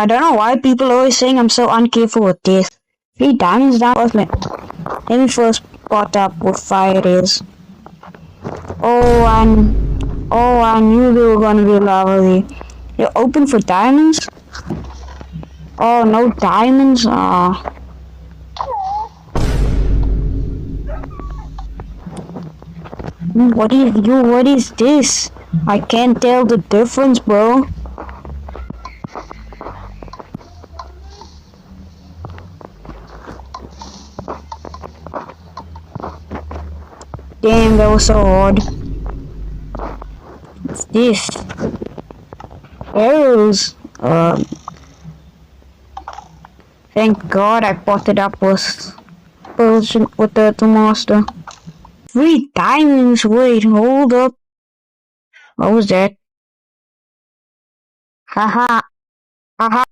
I don't know why people are always saying I'm so uncareful with this. 3 diamonds down. Let me first spot up what fire it is. Oh, I knew they were gonna be lovely. You're open for diamonds? Oh, no diamonds? What is this? I can't tell the difference, bro. Damn, that was so hard. What's this? Arrows. Thank God I potted up with the master. 3 diamonds. Wait, hold up. What was that? Haha. Haha.